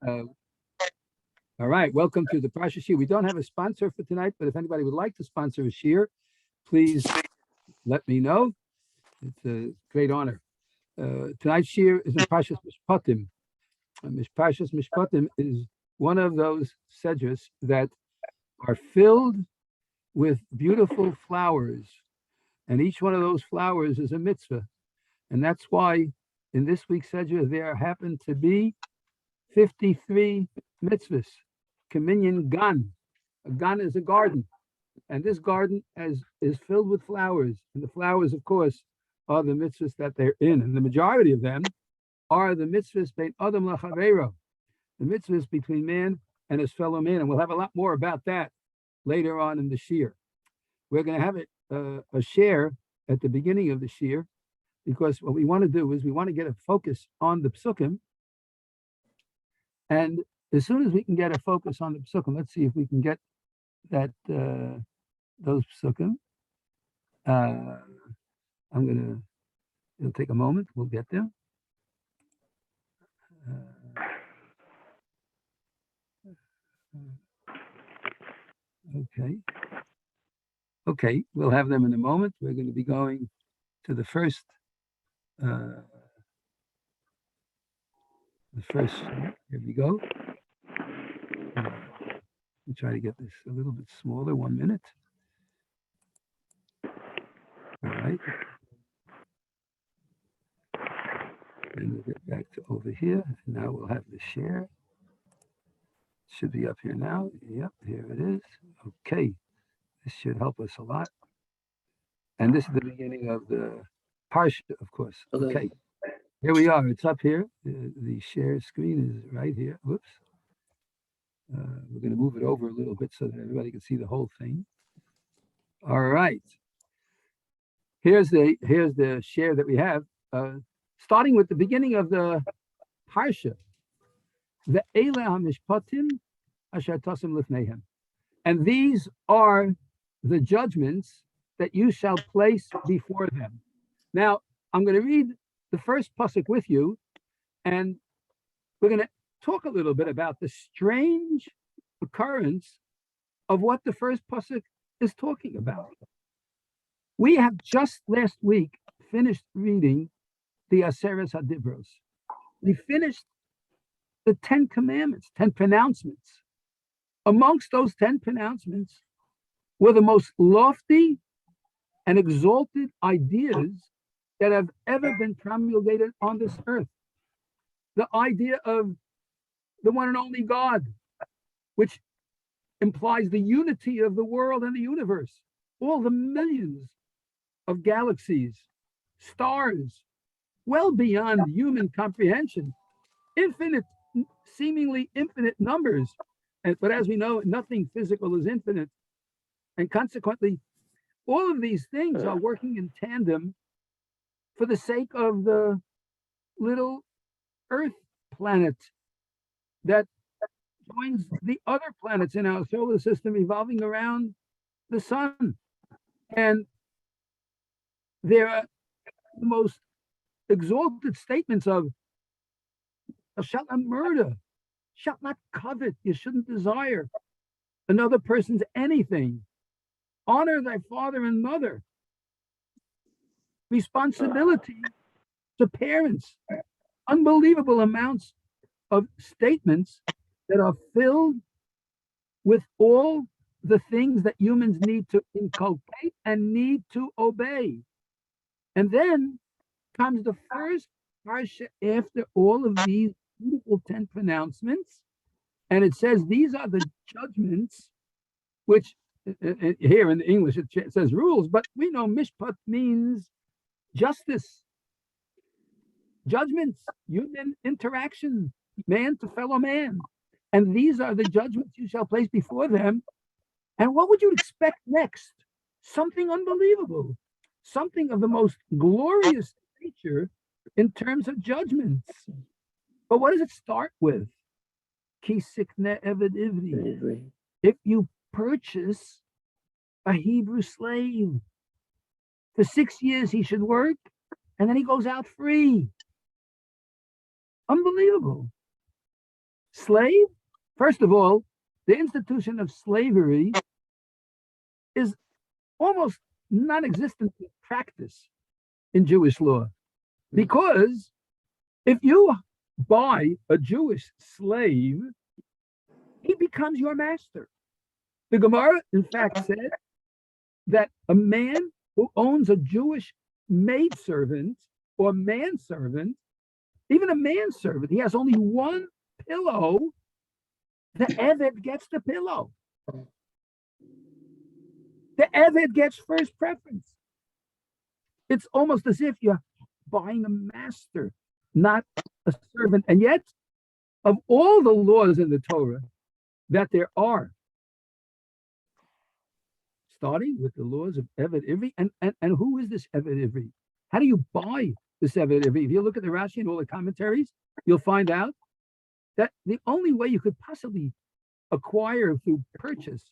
Uh, all right, welcome to the Parsha Shiur. We don't have a sponsor for tonight, but if anybody would like to sponsor a Shiur, please let me know. It's a great honor. Tonight's Shiur is in Parshas Mishpatim. Parshas Mishpatim is one of those sedges that are filled with beautiful flowers, and each one of those flowers is a mitzvah. And that's why in this week's sedge there happen to be 53 mitzvahs. Kaminyan gan. A gan is a garden, and this garden is filled with flowers. And the flowers, of course, are the mitzvahs that they're in, and the majority of them are the mitzvahs bein adam lachavero, the mitzvahs between man and his fellow man. And we'll have a lot more about that later on in the shiur. We're going to have a share at the beginning of the shiur, because what we want to do is we want to get a focus on the psukim. And as soon as we can get a focus on the psukim, let's see if we can get that those psukim. It'll take a moment. We'll get there. Okay, we'll have them in a moment. We're going to be going to the first. Here we go. Let me try to get this a little bit smaller. 1 minute. All right. And we'll get back to over here. And now we'll have the share. It should be up here now. Yep, here it is. Okay. This should help us a lot. And this is the beginning of the Parsha, of course. Okay. Here we are. It's up here. The share screen is right here. Whoops. We're going to move it over a little bit so that everybody can see the whole thing. All right. Here's the share that we have. Starting with the beginning of the Parsha. The Eile HaMishpatim Asher Tasim Lifneihem. And these are the judgments that you shall place before them. Now, I'm going to read the first pasuk with you, and we're going to talk a little bit about the strange occurrence of what the first pasuk is talking about. We have just last week finished reading the Aseres HaDibros. We finished the 10 commandments, 10 pronouncements. Amongst those 10 pronouncements were the most lofty and exalted ideas that have ever been promulgated on this earth. The idea of the one and only God, which implies the unity of the world and the universe, all the millions of galaxies, stars, well beyond human comprehension, infinite, seemingly infinite numbers. But as we know, nothing physical is infinite. And consequently, all of these things are working in tandem for the sake of the little Earth planet that joins the other planets in our solar system revolving around the sun. And there are the most exalted statements of thou shalt not murder, shalt not covet, you shouldn't desire another person's anything, honor thy father and mother, responsibility to parents, unbelievable amounts of statements that are filled with all the things that humans need to inculcate and need to obey. And then comes the first parsha after all of these beautiful 10 pronouncements, and it says these are the judgments, which here in English it says rules, but we know mishpat means justice, judgments, human interaction, man to fellow man. And these are the judgments you shall place before them. And what would you expect next? Something unbelievable, something of the most glorious nature in terms of judgments. But what does it start with? Kisikne eved ivri. If you purchase a Hebrew slave, for 6 years he should work, and then he goes out free. Unbelievable. Slave, first of all, the institution of slavery is almost non-existent in practice in Jewish law. Because if you buy a Jewish slave, he becomes your master. The Gemara, in fact, said that a man who owns a Jewish maidservant or manservant, even a manservant, he has only one pillow, the Eved gets the pillow. The Eved gets first preference. It's almost as if you're buying a master, not a servant. And yet, of all the laws in the Torah that there are, starting with the laws of Eved Ivri, and who is this Eved Ivri? How do you buy this Eved Ivri? If you look at the Rashi and all the commentaries, you'll find out that the only way you could possibly acquire through purchase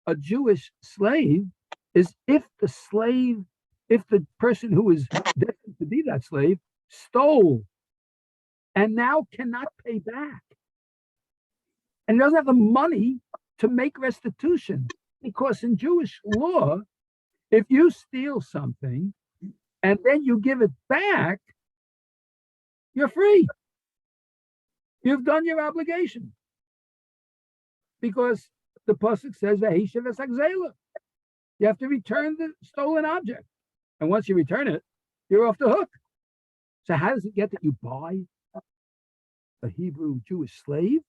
a Jewish slave is if the person who is destined to be that slave stole and now cannot pay back. And doesn't have the money to make restitution. Because in Jewish law, if you steal something and then you give it back, you're free. You've done your obligation. Because the pasuk says, you have to return the stolen object. And once you return it, you're off the hook. So how does it get that you buy a Hebrew Jewish slave?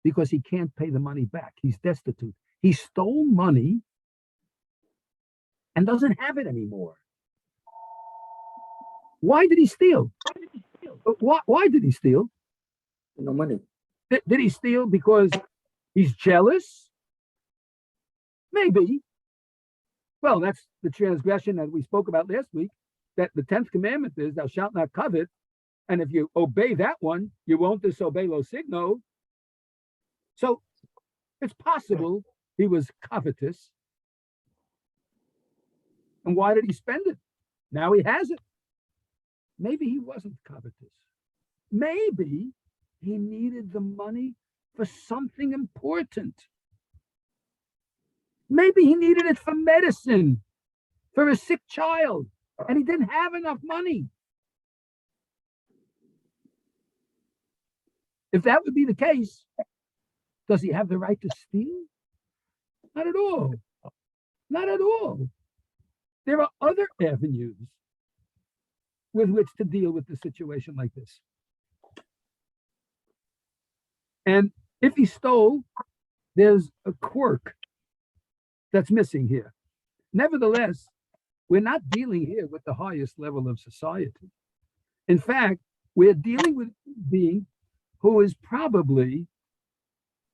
Because he can't pay the money back. He's destitute. He stole money and doesn't have it anymore. Why did he steal? Why did he steal? No money. Did he steal because he's jealous? Maybe. Well, that's the transgression that we spoke about last week, that the 10th commandment is, thou shalt not covet. And if you obey that one, you won't disobey lo signo. So it's possible he was covetous. And why did he spend it? Now he has it. Maybe he wasn't covetous. Maybe he needed the money for something important. Maybe he needed it for medicine, for a sick child, and he didn't have enough money. If that would be the case, does he have the right to steal? Not at all. Not at all. There are other avenues with which to deal with the situation like this. And if he stole, there's a quirk that's missing here. Nevertheless, we're not dealing here with the highest level of society. In fact, we're dealing with a being who is probably,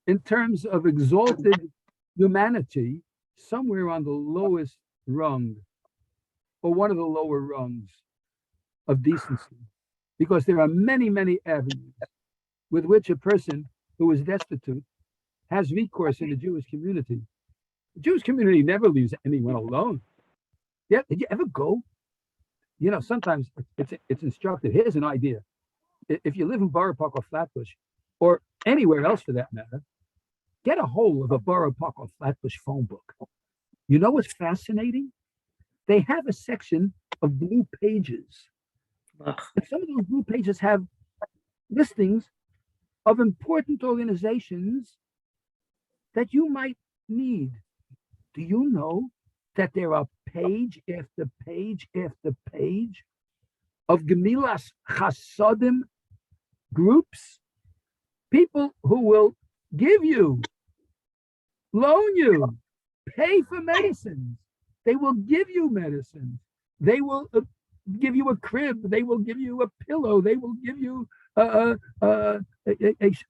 in terms of exalted humanity, somewhere on the lowest rung, or one of the lower rungs of decency. Because there are many, many avenues with which a person who is destitute has recourse in the Jewish community. The Jewish community never leaves anyone alone. Yeah, did you ever go? You know, sometimes it's instructive. Here's an idea. If you live in Boro Park or Flatbush, or anywhere else for that matter, get a hold of a Boro Park or Flatbush phone book. You know what's fascinating? They have a section of blue pages. And some of those blue pages have listings of important organizations that you might need. Do you know that there are page after page after page of Gemilas Chasodim groups? People who will give you, loan you, pay for medicines. They will give you medicines. They will give you a crib. They will give you a pillow. They will give you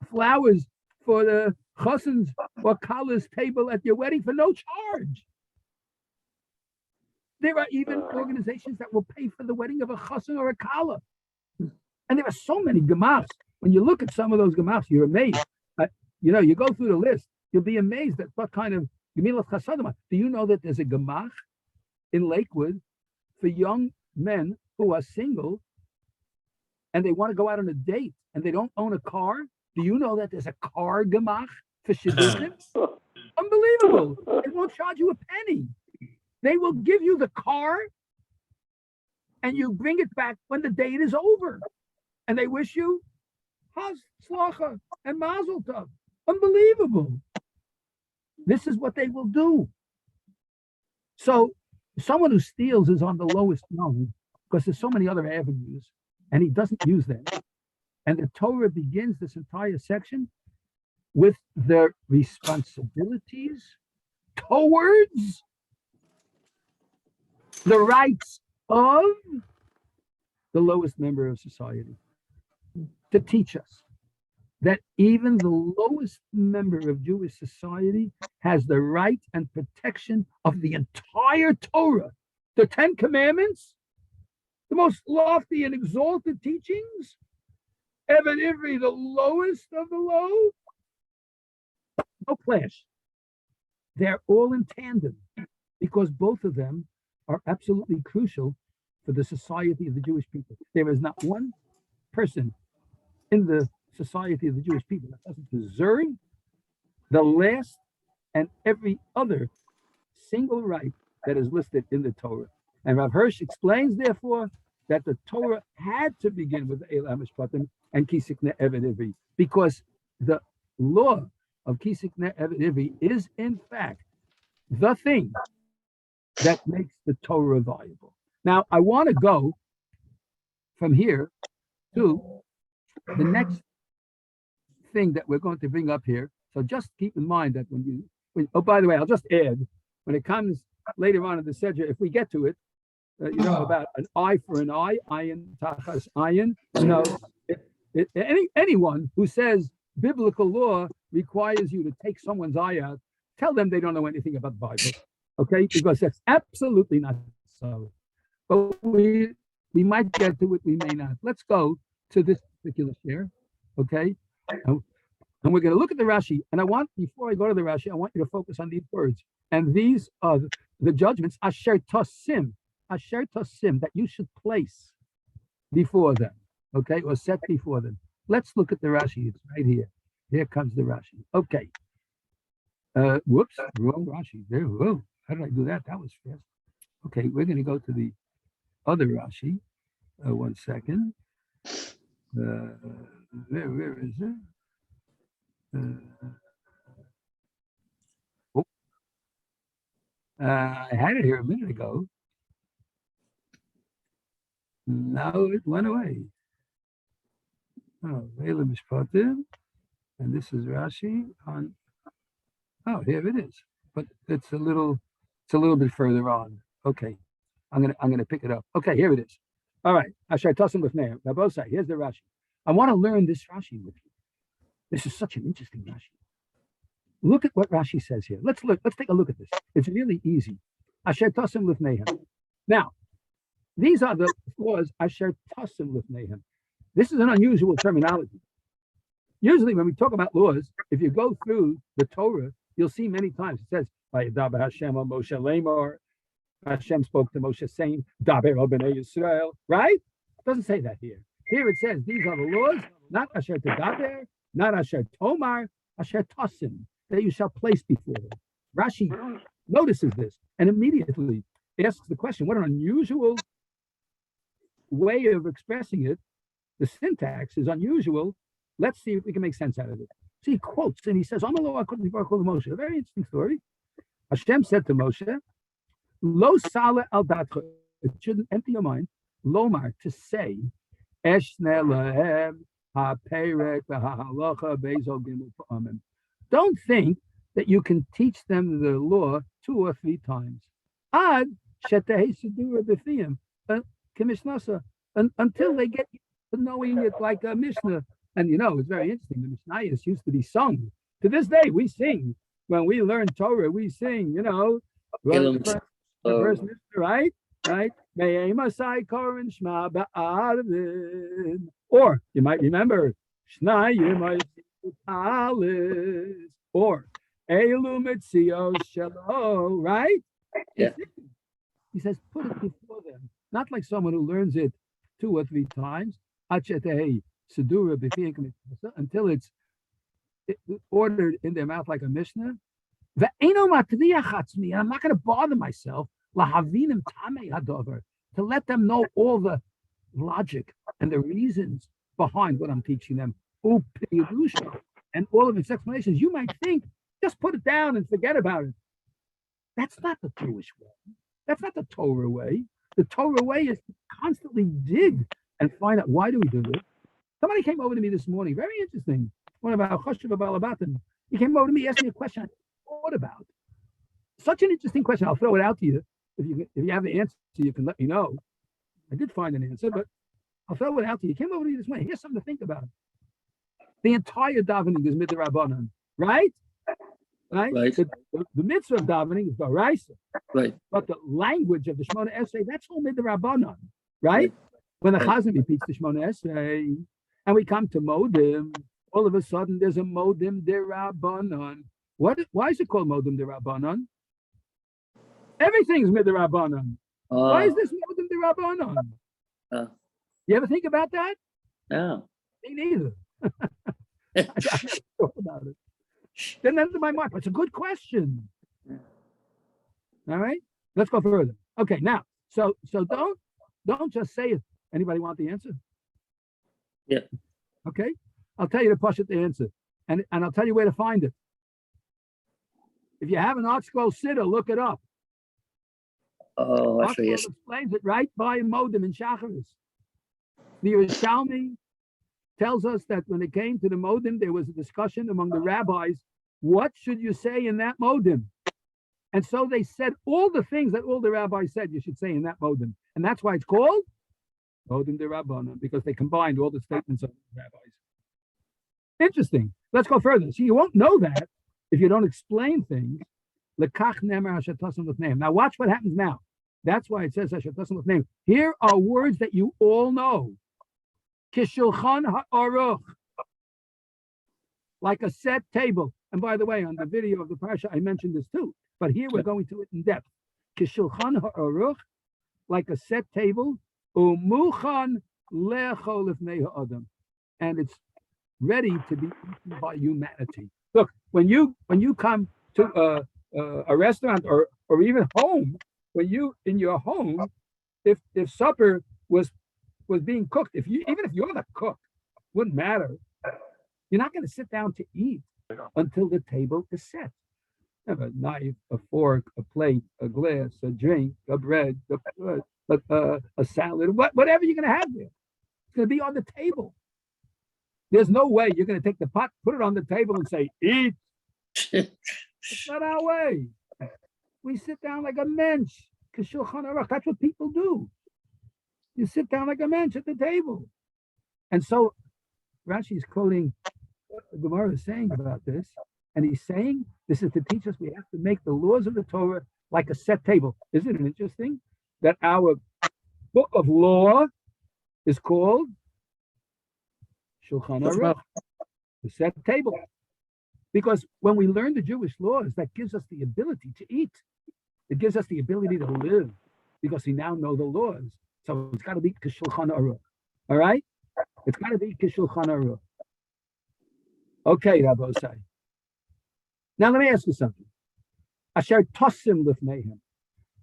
flowers for the chassan's or kala's table at your wedding for no charge. There are even organizations that will pay for the wedding of a chassan or a kala. And there are so many gemachs. When you look at some of those gemachs, you're amazed. You go through the list, you'll be amazed at what kind of gemilas chasadim. Do you know that there's a gemach in Lakewood for young men who are single and they want to go out on a date and they don't own a car Do you know that there's a car gemach for shidduchim? Unbelievable. They won't charge you a penny. They will give you the car and you bring it back when the date is over. And they wish you Hatzlacha and Mazel Tov. Unbelievable. This is what they will do. So someone who steals is on the lowest rung because there's so many other avenues and he doesn't use them. And the Torah begins this entire section with their responsibilities towards the rights of the lowest member of society, to teach us that even the lowest member of Jewish society has the right and protection of the entire Torah, the 10 Commandments, the most lofty and exalted teachings, Even Ivri, the lowest of the low. No clash. They're all in tandem because both of them are absolutely crucial for the society of the Jewish people. There is not one person in the society of the Jewish people that doesn't deserve the last and every other single right that is listed in the Torah. And Rav Hirsch explains, therefore, that the Torah had to begin with Eila Mishpatim and Kisik Ne'eved Ivri, because the law of Kisik Ne'eved Ivri is, in fact, the thing that makes the Torah viable. Now, I want to go from here to the next thing that we're going to bring up here. So just keep in mind that oh, by the way, I'll just add, when it comes later on in the Sedra, if we get to it, about an eye for an eye, ayin tachas ayin. Anyone who says biblical law requires you to take someone's eye out, tell them they don't know anything about the Bible, okay? Because that's absolutely not so. But we might get to it, we may not. Let's go to this particular share, okay? And we're going to look at the Rashi. And before I go to the Rashi, I want you to focus on these words. And these are the judgments, asher tosim, that you should place before them, okay, or set before them. Let's look at the Rashi. It's right here. Here comes the Rashi. Okay. Whoops, wrong Rashi. There. Whoa. How did I do that? That was fast. Okay, we're going to go to the other Rashi. 1 second. Where is it? I had it here a minute ago. Now it went away. Oh, Eila Mishpatim, and this is Rashi on. Oh, here it is. But it's a little bit further on. Okay, I'm gonna pick it up. Okay, here it is. All right, Asher Tosim with Meir. Now both sides. Here's the Rashi. I want to learn this Rashi with you. This is such an interesting Rashi. Look at what Rashi says here. Let's take a look at this. It's really easy. Asher Tosim with Meir. Now, these are the laws asher tasim lifneihem. This is an unusual terminology. Usually when we talk about laws, if you go through the Torah, you'll see many times it says, Vayadaber Hashem on Moshe Lemor, Hashem spoke to Moshe saying, Daber al bnei Yisrael, right? It doesn't say that here. Here it says, these are the laws, not asher tedaber, not asher tomar, asher tasim, that you shall place before them. Rashi notices this and immediately asks the question, what an unusual way of expressing it. The syntax is unusual. Let's see if we can make sense out of it. So he quotes and he says, Moshe, a very interesting story. Hashem said to Moshe, Lo sala al datcha, it shouldn't enter your mind, lomar, to say, Eshne lehem ha-perek v'ha-halacha bezo gimel pa'amim. Don't think that you can teach them the law 2 or 3 times. Ad shetei sidura b'fiyim. Until they get to knowing it like a Mishnah. And it's very interesting. The Mishnayos used to be sung. To this day, we sing. When we learn Torah, we sing, the first Mishnah, right? Right? Or you might remember, or right? Yeah. He says, put it before them. Not like someone who learns it 2 or 3 times, until it's ordered in their mouth like a Mishnah. I'm not going to bother myself to let them know all the logic and the reasons behind what I'm teaching them. And all of its explanations. You might think, just put it down and forget about it. That's not the Jewish way. That's not the Torah way. The Torah way is to constantly dig and find out, why do we do this? Somebody came over to me this morning, very interesting. One of our Choshev Balabatim. He came over to me, asked me a question I thought about. Such an interesting question. I'll throw it out to you. If you have the answer, you can let me know. I did find an answer, but I'll throw it out to you. He came over to me this morning. Here's something to think about. The entire davening is midrabanan, right? Right. The mitzvah of davening is baraisa. Right. But the language of the Shemona Esrei, that's all midrabanan, right? When the Chazan repeats the Shemona Esrei, and we come to modim, all of a sudden there's a modim derabanan. Why is it called modim derabanan? Everything's midrabanan. Why is this modim derabanan? You ever think about that? No. Me neither. I never thought about it. Didn't enter my mind, but it's a good question. All right, let's go further. Okay, now, so don't just say it. Anybody want the answer? Yeah. Okay, I'll tell you to push it the answer, and I'll tell you where to find it. If you have an Art Scroll Siddur, look it up. Oh, actually, yes. Explains it right by Modim in Shacharis. The Yerushalmi tells us that when it came to the Modim, there was a discussion among the rabbis. What should you say in that Modim? And so they said all the things that all the rabbis said you should say in that Modim. And that's why it's called Modim de Rabbanan, because they combined all the statements of the rabbis. Interesting. Let's go further. See, you won't know that if you don't explain things. Now watch what happens now. That's why it says name. Here are words that you all know. Kishulchan ha'aruch, like a set table. And by the way, on the video of the Parsha, I mentioned this too. But here we're going to it in depth. Kishulchan ha'aruch, like a set table. Umuchan le'echol lifnei ha'adam, and it's ready to be eaten by humanity. Look, when you come to a restaurant or even home, when you in your home, if supper was being cooked, even if you're the cook, wouldn't matter. You're not going to sit down to eat until the table is set. Have a knife, a fork, a plate, a glass, a drink, a bread, a salad, whatever you're going to have there. It's going to be on the table. There's no way you're going to take the pot, put it on the table, and say, eat. It's not our way. We sit down like a mensch. That's what people do. You sit down like a mensch at the table. And so Rashi is quoting what the Gemara is saying about this. And he's saying this is to teach us we have to make the laws of the Torah like a set table. Isn't it interesting that our book of law is called Shulchan Aruch, the set table? Because when we learn the Jewish laws, that gives us the ability to eat. It gives us the ability to live because we now know the laws. So it's got to be Shulchan Aruch. All right? It's got to be Shulchan Aruch. Okay, Rabbosai. Now let me ask you something. Asher tosim lifneihem,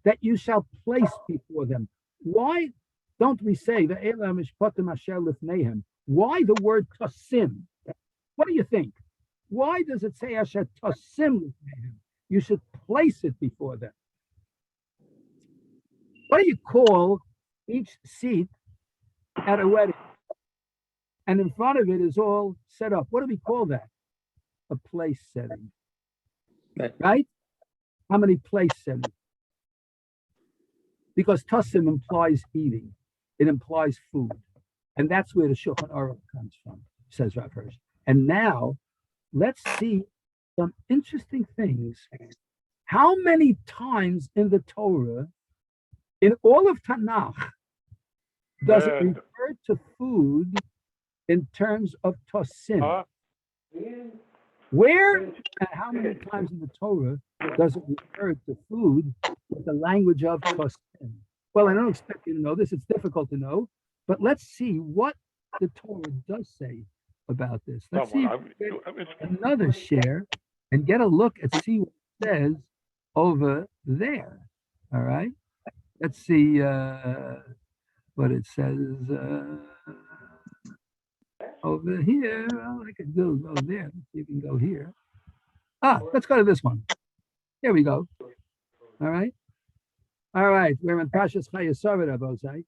that you shall place before them. Why don't we say the Elam Mishpatim asher lifneihem? Why the word tosim? What do you think? Why does it say asher tosim lifneihem? You should place it before them. What do you call each seat at a wedding? And in front of it is all set up. What do we call that? A place setting. Right? How many place settings? Because tosim implies eating. It implies food. And that's where the Shulchan Aruch comes from, says Rav Hirsch. And now, let's see some interesting things. How many times in the Torah, in all of Tanakh, does it refer to food in terms of tosim? Where and how many times in the Torah does it refer to food with the language of tosim? Well, I don't expect you to know this. It's difficult to know. But let's see what the Torah does say about this. Let's see if we get another share and get a look and see what it says over there. All right. Let's see what it says over here. Well, I could go there. Let's see if we can go here. Let's go to this one. Here we go. All right. All right. We're in Parshas Chayesara, Rabosai.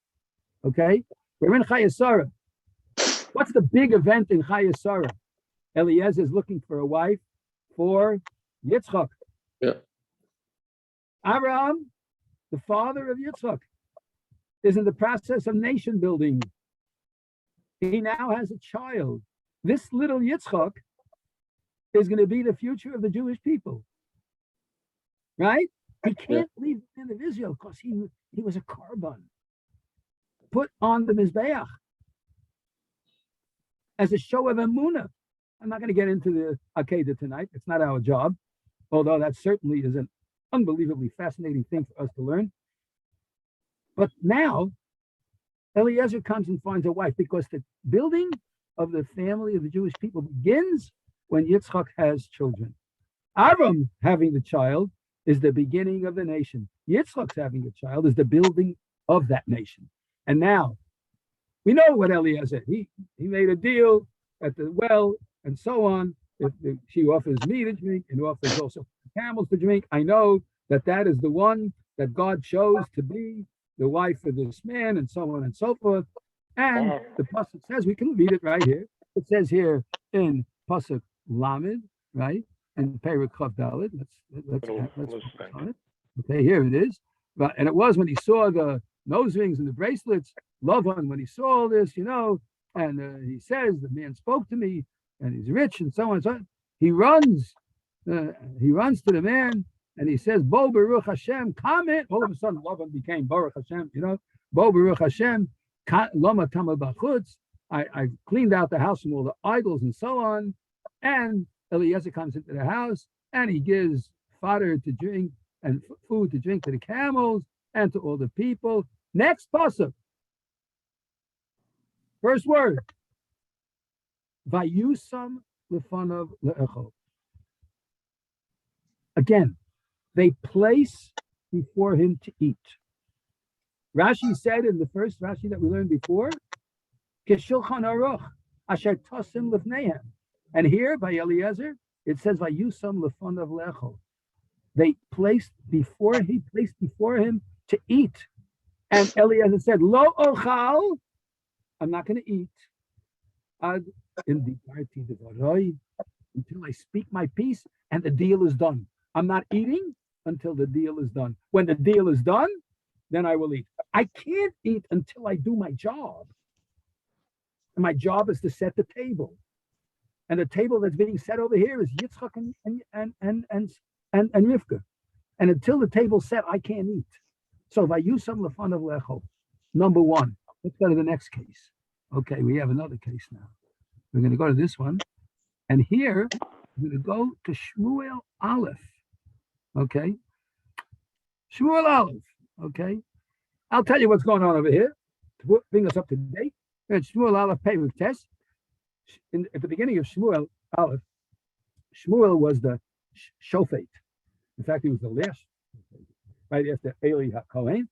Okay. We're in Chayesara. What's the big event in Chayesara? Eliezer is looking for a wife for Yitzhak. Yeah. Abraham, the father of Yitzhak, is in the process of nation building. He now has a child. This little Yitzhak is going to be the future of the Jewish people. Right? He can't leave the land of Israel because he was a korban put on the Mizbeach as a show of emunah. I'm not going to get into the Akedah tonight. It's not our job, although that certainly is an unbelievably fascinating thing for us to learn. But now, Eliezer comes and finds a wife because the building of the family of the Jewish people begins when Yitzchak has children. Avram having the child is the beginning of the nation. Yitzchak's having a child is the building of that nation. And now, we know what Eliezer, he made a deal at the well and so on. If she offers me to drink and offers also camels to drink, I know that is the one that God chose to be the wife of this man and so on and so forth. And the pasuk says, we can read it right here. It says here in pasuk Lamed, right? And Perek Chav Daled. Let's focus on it. Okay, here it is. But and it was when he saw the nose rings and the bracelets, Lavan, when he saw all this, and he says, the man spoke to me and he's rich and so on and so on. He runs to the man and he says, Bo Baruch Hashem, comment. All of a sudden, Lavan became Baruch Hashem, Bo Baruch Hashem, Lama Tama Bachutz. I cleaned out the house from all the idols and so on. And Eliezer comes into the house and he gives fodder to drink and food to drink to the camels and to all the people. Next pasuk. First word. Vayusam lefanav le'echol. Again, they place before him to eat. Rashi said in the first Rashi that we learned before, Keshulchan Aruch, asher tosim lefneihem. And here by Eliezer, it says Vayusam lefanav le'echol. They placed before him to eat. And Eliezer said, Lo ochal, I'm not going to eat. Ad indikarti devaroi, until I speak my piece and the deal is done. I'm not eating until the deal is done. When the deal is done, then I will eat. I can't eat until I do my job. And my job is to set the table. And the table that's being set over here is Yitzchak and Rivka. And until the table's set, I can't eat. So Vayusam lefanav le'echol. Number one. Let's go to the next case. Okay, we have another case now. We're going to go to this one. And here, we're going to go to Shmuel Aleph. Okay? Shmuel Aleph. Okay? I'll tell you what's going on over here to bring us up to date. It's Shmuel Aleph Perek Tes. At the beginning of Shmuel Aleph, Shmuel was the shofet. In fact, he was the last, right after Eli HaKohen.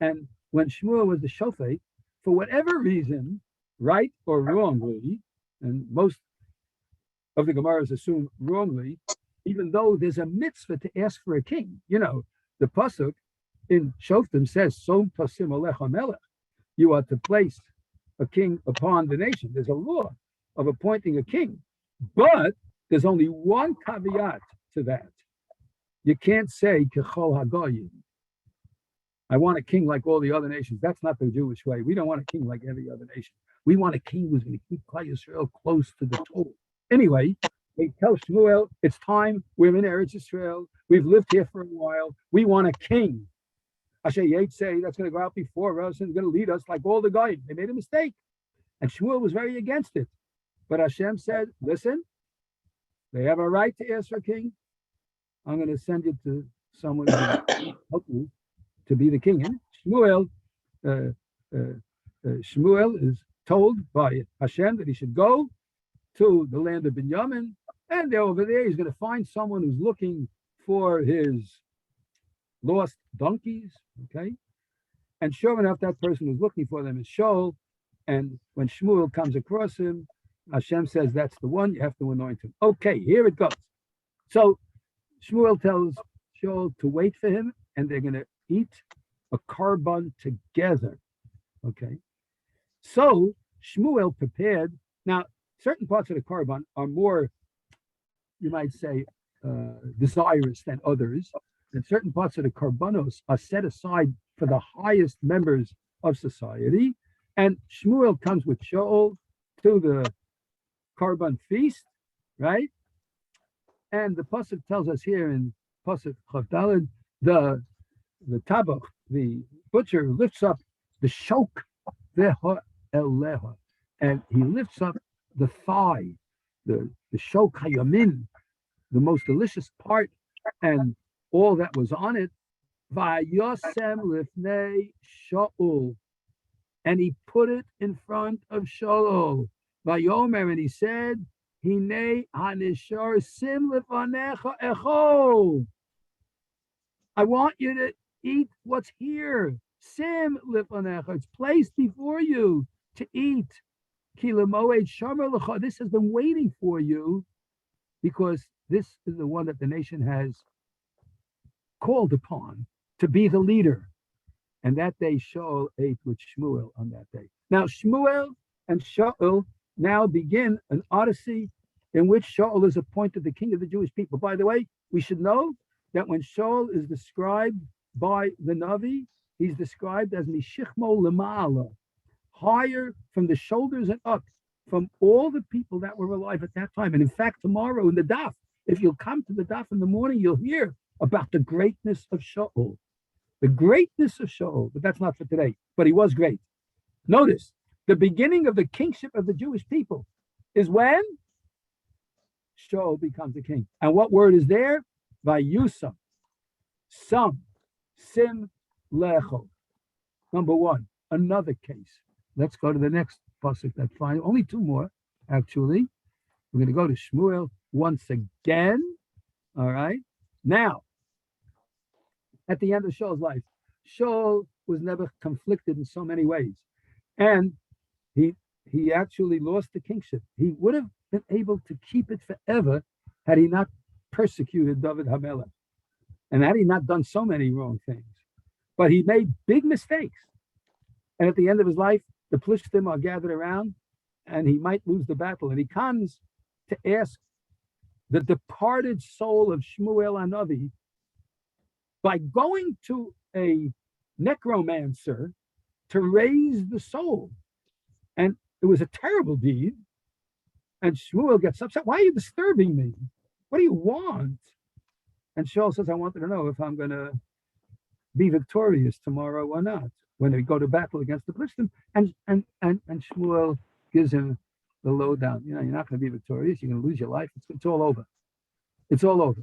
And when Shmuel was the shofet, for whatever reason, right or wrongly, and most of the Gemaras assume wrongly, even though there's a mitzvah to ask for a king. The pasuk in Shoftim says, Som tasim alecha melech. You are to place a king upon the nation. There's a law of appointing a king. But there's only one caveat to that. You can't say, Kechol hagoyim. I want a king like all the other nations. That's not the Jewish way. We don't want a king like every other nation. We want a king who's going to keep Klal Yisrael close to the Torah. Anyway, they tell Shmuel, it's time. We're in Eretz Yisrael. We've lived here for a while. We want a king. Asher Yitzhak, that's going to go out before us and going to lead us like all the guys. They made a mistake. And Shmuel was very against it. But Hashem said, listen, they have a right to ask for a king. I'm going to send you to someone who will help you to be the king. And Shmuel is told by Hashem that he should go to the land of Binyamin, and they're over there. He's going to find someone who's looking for his lost donkeys, okay? And sure enough, that person who's looking for them is Shaul. And when Shmuel comes across him, Hashem says, that's the one, you have to anoint him. Okay, here it goes. So Shmuel tells Shaul to wait for him, and they're going to eat a korban together, okay? So Shmuel prepared. Now, certain parts of the korban are more, you might say, desirous than others. And certain parts of the korbanos are set aside for the highest members of society. And Shmuel comes with Shaul to the korban feast, right? And the pasuk tells us here in pasuk Chav Daled, the tabach, the butcher, lifts up the shok veha eleha, and he lifts up the thigh, the shok hayamin, the most delicious part, and all that was on it. Vayosem lifnei Shaul, and he put it in front of Shaul. Vayomer, and he said, Hinei hanishar sim lefanecha echo. I want you to eat what's here. Sim lefanecha. It's placed before you to eat. Kilamoed shamar lecha. This has been waiting for you because this is the one that the nation has called upon to be the leader. And that day, Shaul ate with Shmuel on that day. Now, Shmuel and Shaul now begin an odyssey in which Shaul is appointed the king of the Jewish people. By the way, we should know that when Shaul is described by the Navi, he's described as Mishichmo Lemala, higher from the shoulders and up, from all the people that were alive at that time. And in fact, tomorrow in the daf, if you'll come to the daf in the morning, you'll hear about the greatness of Shaul. The greatness of Shaul, but that's not for today. But he was great. Notice, the beginning of the kingship of the Jewish people is when Shaul becomes the king. And what word is there? Vayusam. Some. Sim lecho. Number one, another case. Let's go to the next pasuk that finds only two more, actually. We're going to go to Shmuel once again. All right. Now, at the end of Shaul's life, Shaul was never conflicted in so many ways. And he actually lost the kingship. He would have been able to keep it forever had he not persecuted David HaMelech and had he not done so many wrong things. But he made big mistakes. And at the end of his life, the Plishtim are gathered around and he might lose the battle. And he comes to ask the departed soul of Shmuel Hanavi, by going to a necromancer to raise the soul. And it was a terrible deed. And Shmuel gets upset. Why are you disturbing me? What do you want? And Shaul says, I wanted to know if I'm going to be victorious tomorrow or not when they go to battle against the Plishtim. And Shmuel gives him the lowdown. You know, you're not going to be victorious. You're going to lose your life. It's all over. It's all over.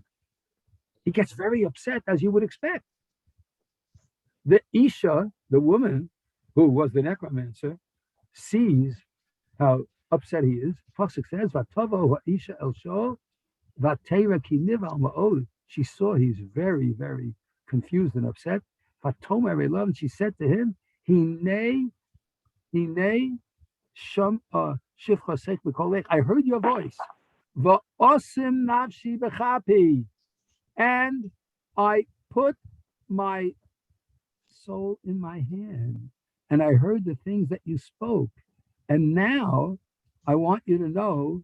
He gets very upset, as you would expect. The Isha, the woman who was the necromancer, sees how upset he is. Pasuk says, "Vatavo ha'isha el Shaul, vatera ki nival ma'od." She saw he's very, very confused and upset. Vatomer elov, and she said to him, "Hinei sham shivcha sech b'kolech." I heard your voice. Va'osim nafshi b'chapi. And I put my soul in my hand, and I heard the things that you spoke. And now I want you to know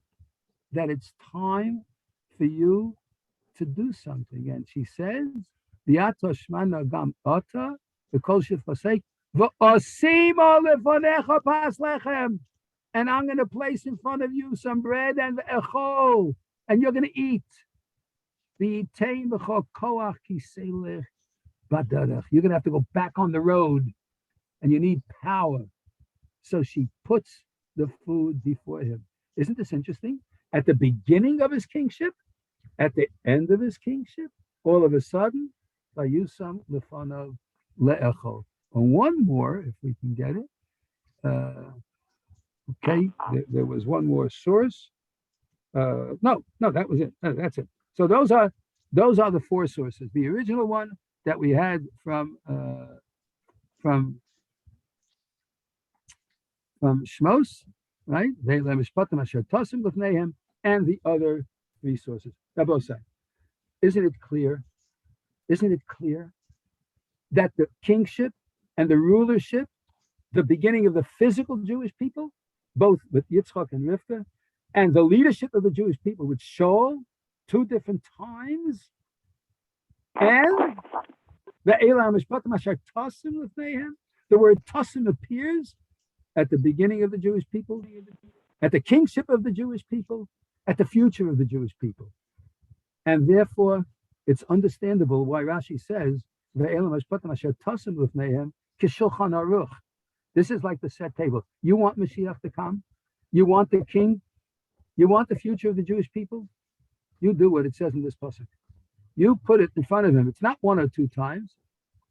that it's time for you to do something. And she says, "V'ato shmana gam ata v'kol shifasek v'osimo lefanecha pas lechem." And I'm going to place in front of you some bread and echol, and you're going to eat. You're going to have to go back on the road and you need power. So she puts the food before him. Isn't this interesting? At the beginning of his kingship, at the end of his kingship, all of a sudden, Vayusam lefanav le'echol. And one more, if we can get it. Okay, there was one more source. No, that was it. No, that's it. So those are the four sources. The original one that we had from Shmos, right? Mishpatim asher tosim l'fneihem, and the other three sources. Rabosai, isn't it clear? Isn't it clear that the kingship and the rulership, the beginning of the physical Jewish people, both with Yitzhak and Rivka, and the leadership of the Jewish people with Shaul, two different times, and the Elam Mishpatim asher tosim l'fneihem, the word tosim appears at the beginning of the Jewish people, at the kingship of the Jewish people, at the future of the Jewish people. And therefore, it's understandable why Rashi says, this is like the set table. You want Mashiach to come? You want the king? You want the future of the Jewish people? You do what it says in this pasuk. You put it in front of him. It's not one or two times.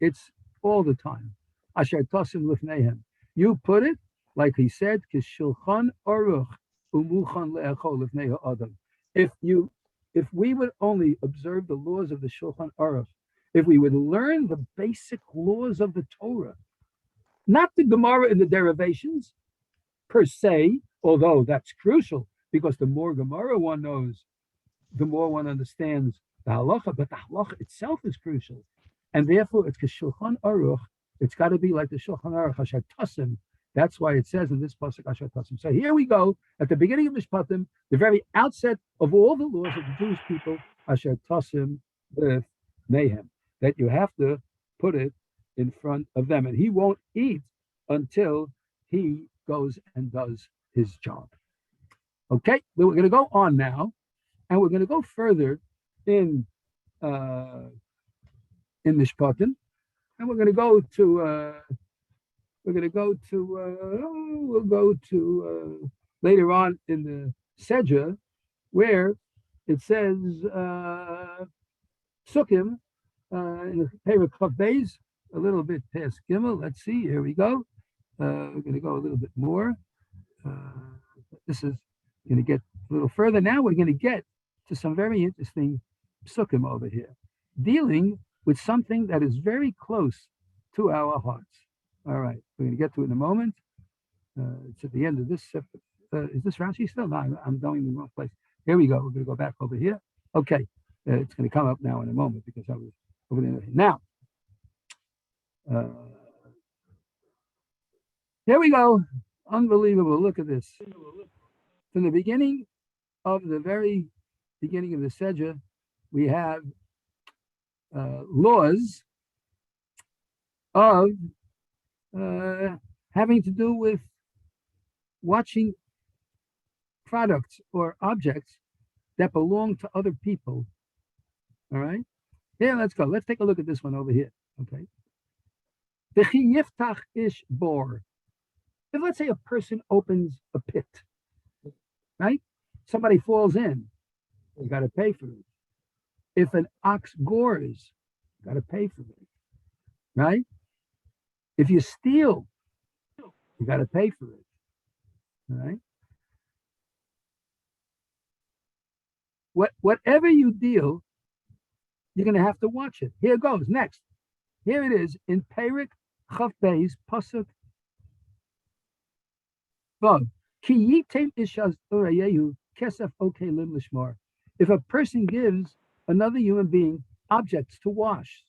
It's all the time. Asher tosim lifneihem. You put it, like he said, kishulchan aruch umuchan le'echol lifnei ha'adam. If we would only observe the laws of the Shulchan Aruch, if we would learn the basic laws of the Torah, not the Gemara and the derivations per se, although that's crucial, because the more Gemara one knows, the more one understands the halacha, but the halacha itself is crucial. And therefore, it's Shulchan Aruch. It's got to be like the Shulchan Aruch, Asher Tasim. That's why it says in this pasuk Asher Tasim. So here we go at the beginning of Mishpatim, the very outset of all the laws of the Jewish people, Asher Tasim with Nehem, that you have to put it in front of them, and he won't eat until he goes and does his job. Okay, we're going to go on now, and we're going to go further in Mishpatim, and we'll go to later on in the Sedja, where it says Sukkim in the Perek Chav Beis, a little bit past Gimel. Let's see. Here we go. We're going to go a little bit more. This is going to get a little further. Now we're going to get to some very interesting Sukkim over here, dealing with something that is very close to our hearts. All right, we're going to get to it in a moment. It's at the end of this. Is this Rashi still? No, I'm going in the wrong place. Here we go. We're going to go back over here. Okay, it's going to come up now in a moment because I was over there. Now, here we go. Unbelievable. Look at this. From the beginning of the very beginning of the Sedja, we have laws of having to do with watching products or objects that belong to other people. All right. Here, let's go. Let's take a look at this one over here. Okay. Ish bor. If let's say a person opens a pit, right? Somebody falls in, you got to pay for it. If an ox gores, you got to pay for it, right? If you steal, you got to pay for it, right? Whatever you deal, you're going to have to watch it. Here goes. Next. Here it is in Perek Chav Beis Pasuk Vav. Ki yitem ishaz urayehu kesef okelim lishmar. If a person gives another human being objects to watch,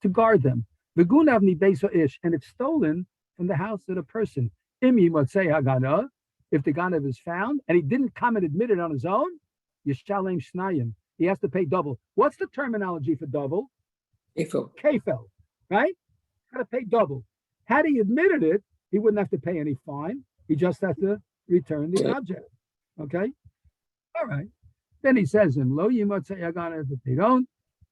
to guard them, v'gunavni beisa ish, and it's stolen from the house of the person. Imi motzei hagana, if the ganav is found and he didn't come and admit it on his own, yishalem shnayim, he has to pay double. What's the terminology for double? Kefel, right? Got to pay double. Had he admitted it, he wouldn't have to pay any fine. He just has to return the object. Okay? All right. Then he says, "In lo yimotzei hagana, if they don't,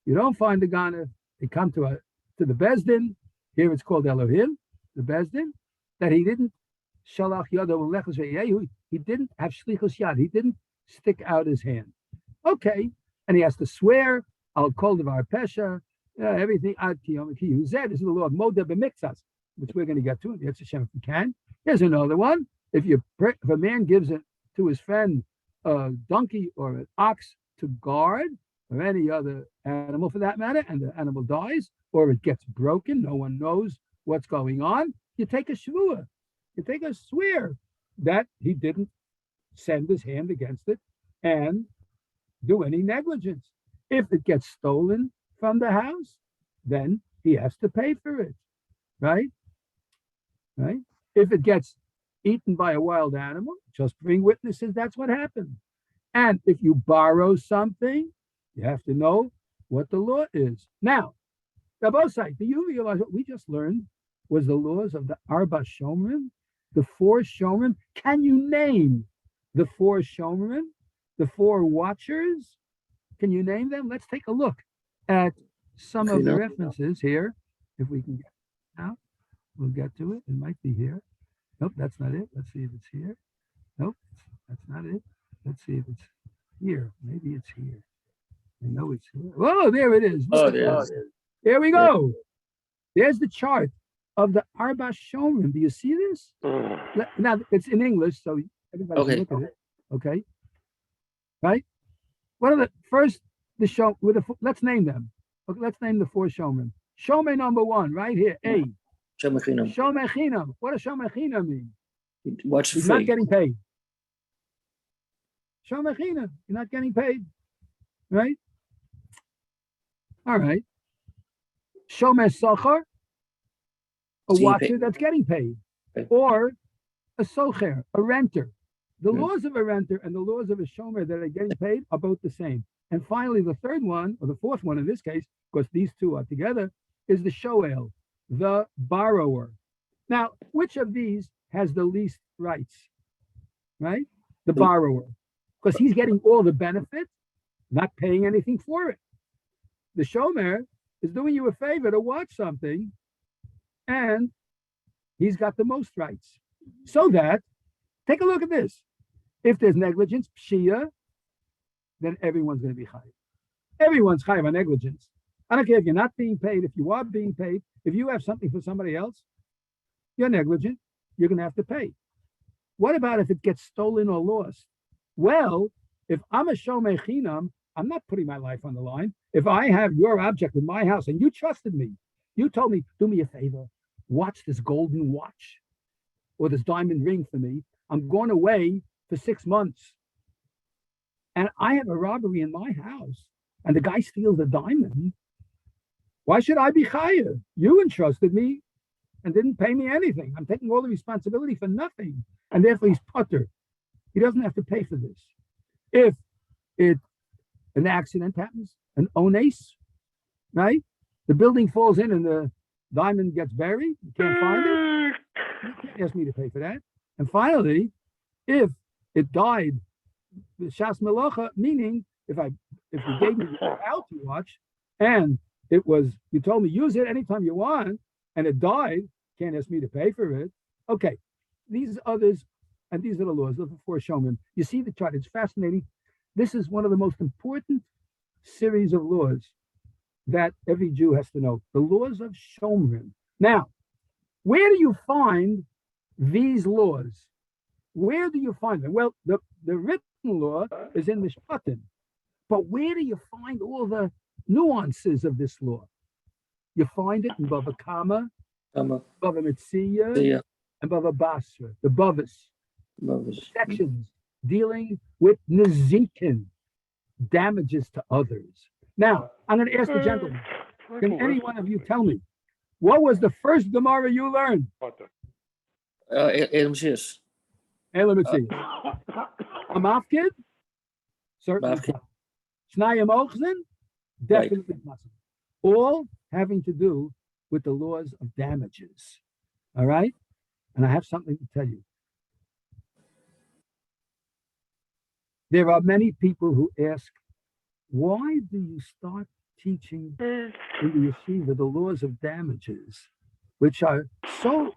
you don't find the ganav. They come to the Bezdin. Here it's called Elohim, the Bezdin, that he didn't shalach yado ulechus ve'yehu. He didn't have shlichus yad. He didn't stick out his hand. Okay, and he has to swear, I'll call the pesha, everything ad kiyom kiyu zed. This is the law of modeh b'miktzas, which we're going to get to. That's Hashem if we can. Here's another one. If a man gives it to his friend a donkey or an ox to guard, or any other animal for that matter, and the animal dies, or it gets broken, no one knows what's going on, you take a shvuah. You take a swear that he didn't send his hand against it and do any negligence. If it gets stolen from the house, then he has to pay for it, right? Right? If it gets eaten by a wild animal, just bring witnesses, that's what happened. And if you borrow something, you have to know what the law is. Now, Rabbosai, do you realize what we just learned was the laws of the Arba Shomrin, the four Shomrin? Can you name the four Shomrin, the four watchers? Can you name them? Let's take a look at some of the references here. If we can get it out, we'll get to it. It might be here. Nope, that's not it. Let's see if it's here. Nope, that's not it. Let's see if it's here. Maybe it's here. I know it's here. Oh, there it is. Oh, there. There we go. There's the chart of the Arba Shomrim. Do you see this? Now, it's in English, so everybody can look at it. Okay. Right? What are the first, the show, with the, let's name them. Okay, let's name the four Shomrim. Shomer number one, right here, A. Shomachinam. Shomachinam. What does Shomachinam mean? Watch He's free. not getting paid. Shomachinam, you're not getting paid. Right? All right. Shomer Socher, a watcher that's getting paid. Or a socher, a renter. The laws of a renter and the laws of a shomer that are getting paid are both the same. And finally, the third one, or the fourth one in this case, because these two are together, is the shoel, the borrower. Now, which of these has the least rights? Right? The borrower. Because he's getting all the benefit, not paying anything for it. The shomer is doing you a favor to watch something, and he's got the most rights. So that, take a look at this. If there's negligence, pshia, then everyone's going to be chayiv. Everyone's chayiv on negligence. I don't care if you're not being paid, if you are being paid, if you have something for somebody else, you're negligent, you're going to have to pay. What about if it gets stolen or lost? Well, if I'm a shomer chinam, I'm not putting my life on the line. If I have your object in my house and you trusted me, you told me, do me a favor, watch this golden watch or this diamond ring for me. I'm going away for 6 months. And I have a robbery in my house and the guy steals the diamond. Why should I be chayav? You entrusted me and didn't pay me anything. I'm taking all the responsibility for nothing. And therefore he's putter. He doesn't have to pay for this. If an accident happens, an ones, right? The building falls in and the diamond gets buried. You can't find it. You can't ask me to pay for that. And finally, if it died, the shas melacha, meaning if you gave me out to watch, and it was, you told me use it anytime you want, and it died, can't ask me to pay for it. Okay, these others, and these are the laws of the four shomrim. You see the chart; it's fascinating. This is one of the most important series of laws that every Jew has to know. The laws of Shomrin. Now, where do you find these laws? Where do you find them? Well, the written law is in Mishpatim. But where do you find all the nuances of this law? You find it in Bava Kama, Bava Metzia, and Bava Basra, the Bavas, sections dealing with Nezikin, damages to others. Now, I'm going to ask the gentleman, can any one of you tell me, what was the first Gemara you learned? Elam Shish. Elam A mafkid? Certainly. Shnayim Ochzen? Definitely possible. All having to do with the laws of damages. All right? And I have something to tell you. There are many people who ask, why do you start teaching in the yeshiva the laws of damages, which are so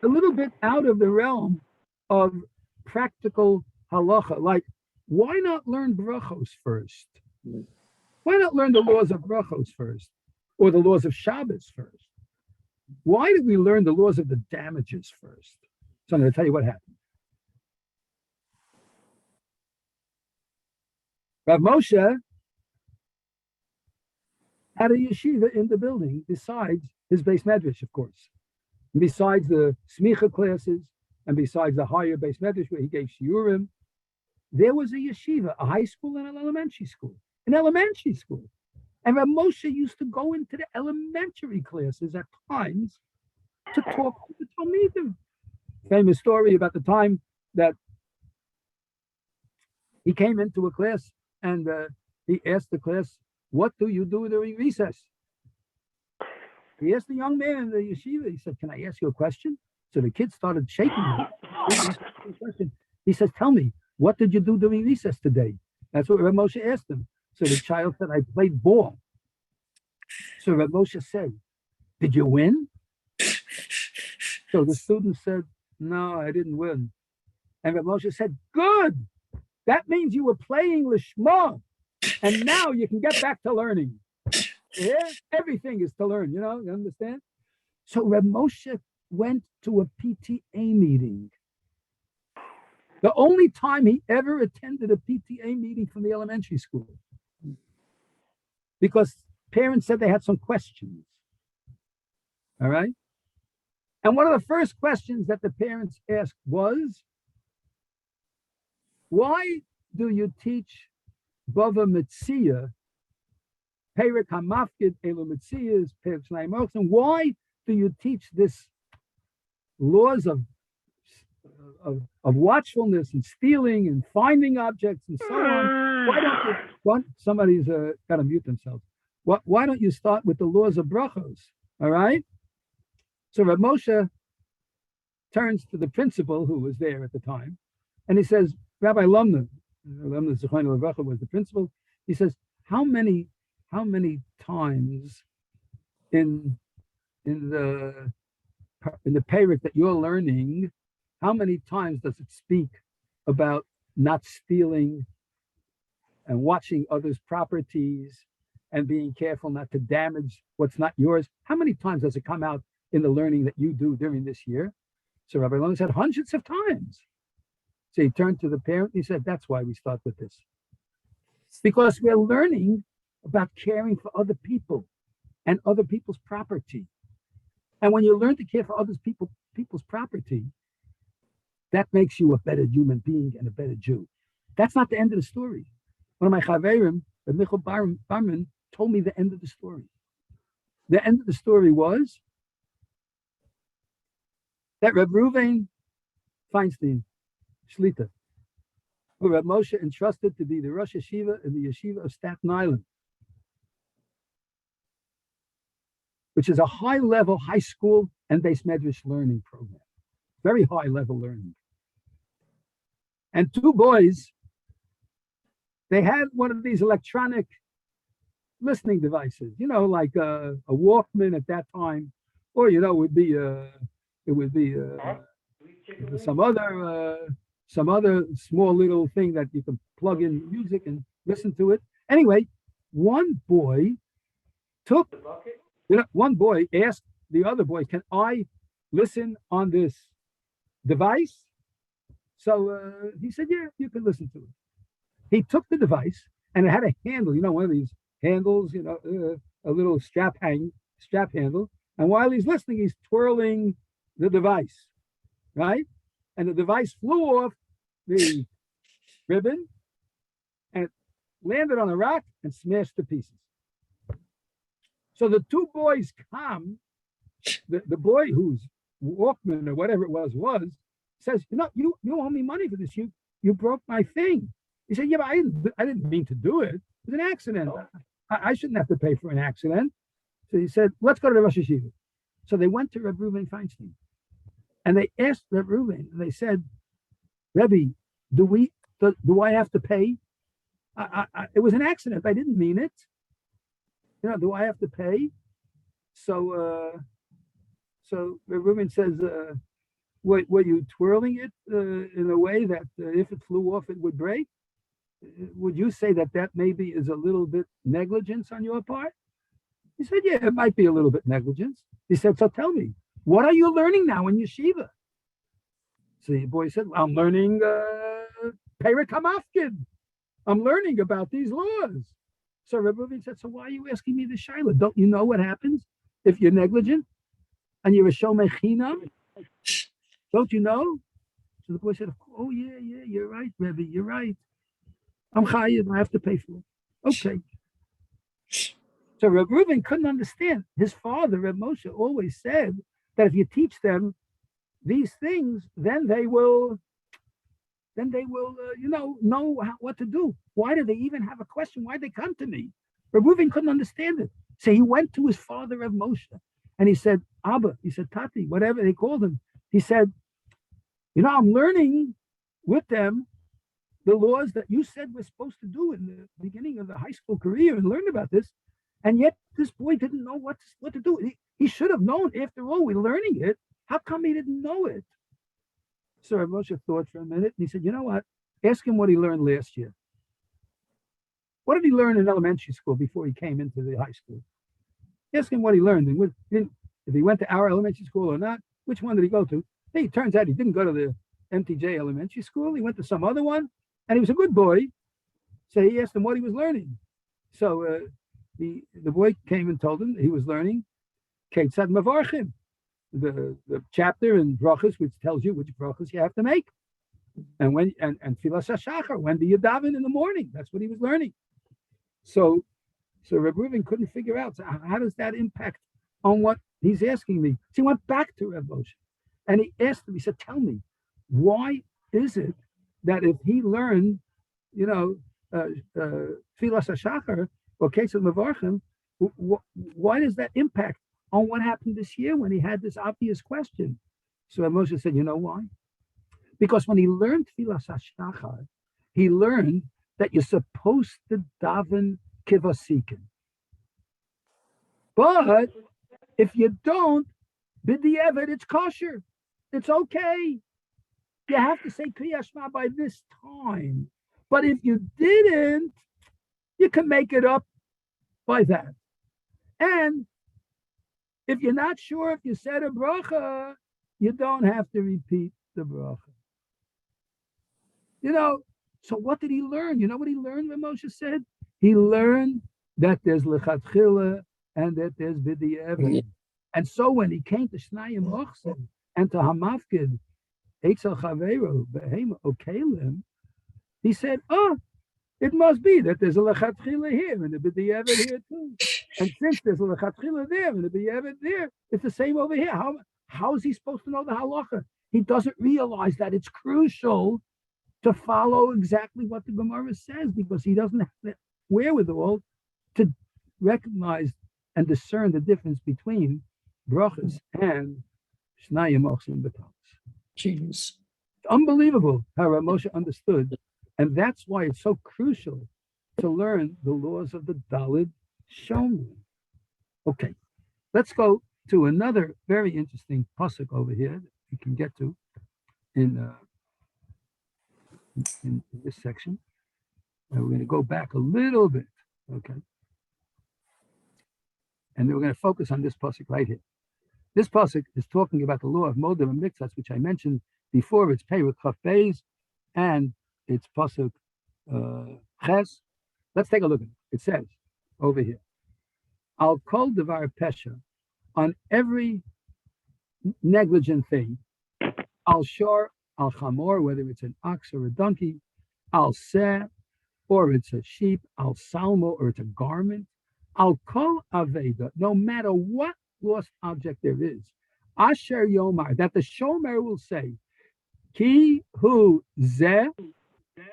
a little bit out of the realm of practical halacha? Like, why not learn brachos first? Why not learn the laws of brachos first, or the laws of Shabbos first? Why did we learn the laws of the damages first? So I'm going to tell you what happened. Rav Moshe had a yeshiva in the building besides his base medrash, of course. And besides the smicha classes and besides the higher base medrash where he gave shiurim, there was a yeshiva, a high school and an elementary school. An elementary school. And Rav Moshe used to go into the elementary classes at times to talk to the Talmidim. Famous story about the time that he came into a class and he asked the class, "What do you do during recess?" He asked the young man in the yeshiva, he said, "Can I ask you a question?" So the kid started shaking him. He says, "Tell me, what did you do during recess today?" That's what Rav Moshe asked him. So the child said, "I played ball." So Rav Moshe said, "Did you win?" So the student said, "No, I didn't win." And Rav Moshe said, "Good. That means you were playing Lishma. And now you can get back to learning." Yeah, everything is to learn, you understand? So Rav Moshe went to a PTA meeting. The only time he ever attended a PTA meeting from the elementary school. Because parents said they had some questions. All right? And one of the first questions that the parents asked was, why do you teach Bava Metzia, Perek HaMafkid Elu Metzias, Perek Shnai Mochs, and why do you teach this laws of watchfulness and stealing and finding objects and so on? Why don't you, somebody's got to mute themselves. Why don't you start with the laws of brachos? All right? So Rav Moshe turns to the principal who was there at the time, and he says, Rabbi Lumna Zechon Levracha was the principal. He says, how many times in the perek that you're learning, how many times does it speak about not stealing and watching others' properties and being careful not to damage what's not yours? How many times does it come out in the learning that you do during this year? So Rabbi Lumna said hundreds of times. So he turned to the parent and he said, that's why we start with this. Because we're learning about caring for other people and other people's property. And when you learn to care for other people's property, that makes you a better human being and a better Jew. That's not the end of the story. One of my chaverim, Michael Barman, told me the end of the story. The end of the story was that Reb Ruvain Feinstein, Shlita, who Reb Moshe entrusted to be the Rosh Yeshiva in the Yeshiva of Staten Island, which is a high-level high school and base medrash learning program. Very high-level learning. And two boys, they had one of these electronic listening devices, like a Walkman at that time, or it would be some other small little thing that you can plug in music and listen to it. Anyway, one boy asked the other boy, "Can I listen on this device?" So he said, "Yeah, you can listen to it." He took the device and it had a handle, one of these handles, a little strap handle. And while he's listening, he's twirling the device, right? And the device flew off the ribbon and it landed on a rock and smashed to pieces. So the two boys come, the boy whose Walkman or whatever it was, says, you owe me money for this. You broke my thing. He said, yeah, but I didn't mean to do it. It was an accident. I shouldn't have to pay for an accident. So he said, let's go to the Rosh Yeshiva. So they went to Reb Ruvain Feinstein. And they asked Reb Ruvain, and they said, Rebbe, do I have to pay? It was an accident. I didn't mean it. Do I have to pay? So Reb Ruvain says, were you twirling it in a way that if it flew off, it would break? Would you say that maybe is a little bit negligence on your part? He said, yeah, it might be a little bit negligence. He said, so tell me, what are you learning now in yeshiva? So the boy said, I'm learning Perek HaMafkid. I'm learning about these laws. So Rebbe Reuven said, so why are you asking me this shaila? Don't you know what happens if you're negligent and you're a shomei chinam? Don't you know? So the boy said, oh, yeah, you're right, Rebbe, you're right. I'm chayiv, I have to pay for it. Okay. So Rebbe Reuven couldn't understand. His father, Rebbe Moshe, always said that if you teach them these things, then they will know what to do. Why do they even have a question? Why they come to me? Rebbe Reuven couldn't understand it. So he went to his father, Rebbe Moshe, and he said, Abba, he said, Tati, whatever they called him. He said, I'm learning with them the laws that you said we're supposed to do in the beginning of the high school career and learn about this. And yet this boy didn't know what to do. He should have known. After all, we're learning it. How come he didn't know it? So Rav Moshe thought for a minute, and he said, you know what? Ask him what he learned last year. What did he learn in elementary school before he came into the high school? Ask him what he learned. And if he went to our elementary school or not, which one did he go to? Hey, it turns out he didn't go to the MTJ elementary school. He went to some other one, and he was a good boy. So he asked him what he was learning. So the boy came and told him he was learning Ketzad Mavarchim, the chapter in brachas, which tells you which brachas you have to make, and Filas HaShachar, when do you daven in the morning? That's what he was learning. So Reb Reuven couldn't figure out, so how does that impact on what he's asking me? So he went back to Reb Moshe, and he asked him. He said, "Tell me, why is it that if he learned, Filas HaShachar or Ketzad Mavarchim, why does that impact on what happened this year when he had this obvious question?" So Moshe said, you know why? Because when he learned Filas HaShachar, he learned that you're supposed to daven kivasikin. But if you don't, b'di'evet, it's kosher. It's okay. You have to say Kriyas Shema by this time. But if you didn't, you can make it up by that. And if you're not sure if you said a bracha, you don't have to repeat the bracha. So what did he learn? You know what he learned when Moshe said? He learned that there's lechatchila and that there's b'di'evet. And so when he came to Shnayim Ochsen and to Hamafkid, Eitzel Chaveru, Behema Okelim, he said, it must be that there's a lechatchila here and a b'di'evet here too. And since there's a lechatchila there and a b'di'evet there, it's the same over here. How is he supposed to know the halacha? He doesn't realize that it's crucial to follow exactly what the Gemara says, because he doesn't have the wherewithal to recognize and discern the difference between brachas and Shnayim Ochsen B'Talis. Jeez. Unbelievable how Rav Moshe understood. And that's why it's so crucial to learn the laws of the Daled Shomrin. Okay, let's go to another very interesting pasuk over here that we can get to in this section. And we're going to go back a little bit, okay? And then we're going to focus on this pasuk right here. This pasuk is talking about the law of Modem and Mikzas, which I mentioned before. It's Perek Chaf Beis, and it's pasuk Ches. Let's take a look at it. It says over here, I'll call Devar Pesha, on every negligent thing, I'll shore, Al Chamor, whether it's an ox or a donkey, Al Seh, or it's a sheep, Al Salmo, or it's a garment, I'll call Aveda, no matter what lost object there is, Asher Yomar, that the Shomer will say, Ki hu zeh,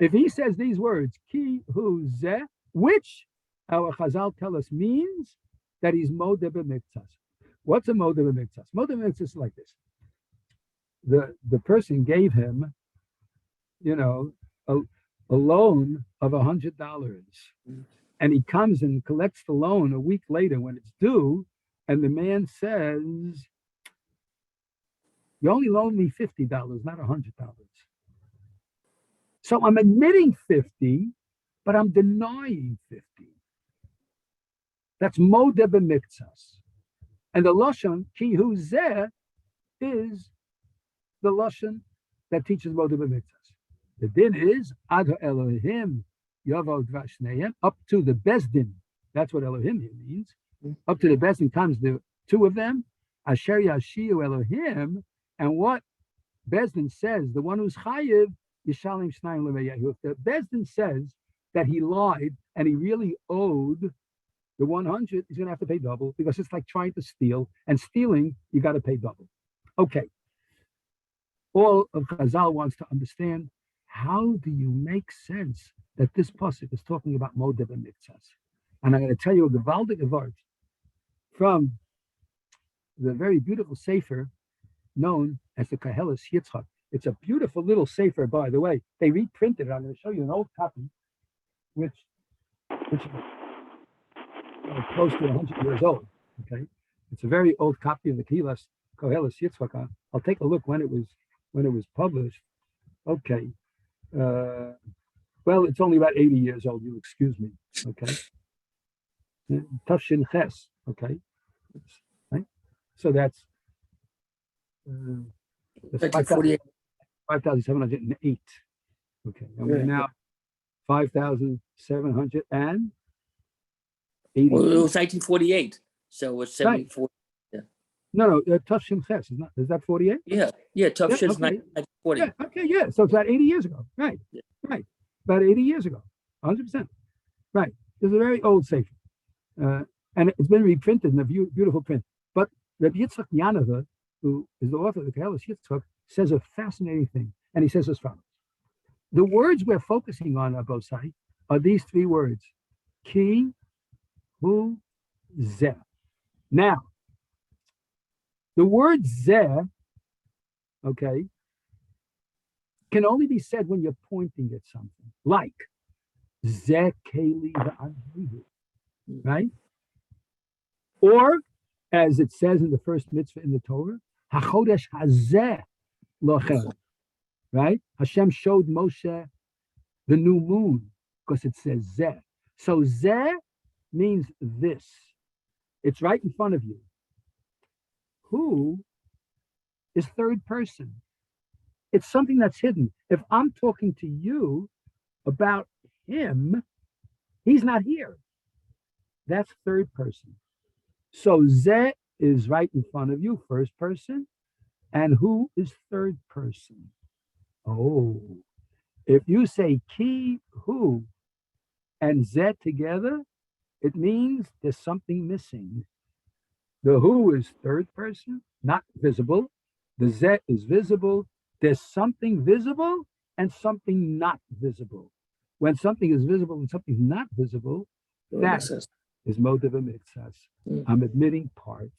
if he says these words, Ki hu zeh, which our Chazal tell us means that he's Modeh b'Mikzas. What's a Modeh b'Mikzas? Modeh b'Mikzas is like this. The person gave him, a loan of $100, and he comes and collects the loan a week later when it's due, and the man says, "You only loaned me $50, not $100." So I'm admitting 50, but I'm denying 50. That's Modeh b'Mikzas. And the Lashon, Ki hu zeh, is the Lashon that teaches Modeh b'Mikzas. The din is Ad Elohim Yavo Dvashneim, up to the Bezdin. That's what Elohim here means. Mm. Up to the Bezdin comes the two of them, Asher Yashiu Elohim, and what Bezdin says, the one who's Chayiv, Yishalim Shnayim Levayehu. If the Bezdin says that he lied and he really owed the 100, he's going to have to pay double, because it's like trying to steal, and stealing, you got to pay double. Okay. All of Chazal wants to understand, how do you make sense that this pasuk is talking about Modeh B'Miktzas? And I'm going to tell you a gewaldige word from the very beautiful sefer known as the Koheles Yitzhak. It's a beautiful little sefer, by the way. They reprinted it. I'm going to show you an old copy, which is close to 100 years old. Okay, it's a very old copy of the Koheles Yitzhak. I'll take a look when it was published. Okay, well, it's only about 80 years old. You'll excuse me. Okay, Tafshin Ches. Okay, right. So that's 5,708. Okay, and we're now 5,780. Well, it was 1948, so it's 74. Right. No, Tafshin Ches is that 48? Yeah, Tough Shit is 1940. Yeah, okay, yeah. So it's about 80 years ago. Right, Yeah. Right. About 80 years ago, 100%. Right. It's a very old sefer, and it's been reprinted in a beautiful print. But Rabbi Yitzhak Yanova, who is the author of the Koheles Yitzhak, says a fascinating thing, and he says as follows: the words we're focusing on, Abosai, are these three words: ki, hu, zeh. Now, the word zeh, okay, can only be said when you're pointing at something, like zeh keli v'advihu, right? Or, as it says in the first mitzvah in the Torah, hachodesh hazeh lochem, right? Hashem showed Moshe the new moon because it says zeh. So zeh means this. It's right in front of you. Who is third person? It's something that's hidden. If I'm talking to you about him, he's not here. That's third person. So Zeh is right in front of you, first person. And who is third person? Oh, if you say ki, who, and Zeh together, it means there's something missing. The who is third person, not visible. The Zeh is visible. There's something visible and something not visible. When something is visible and something's not visible, that is Modeh B'Miktzas. I'm admitting part.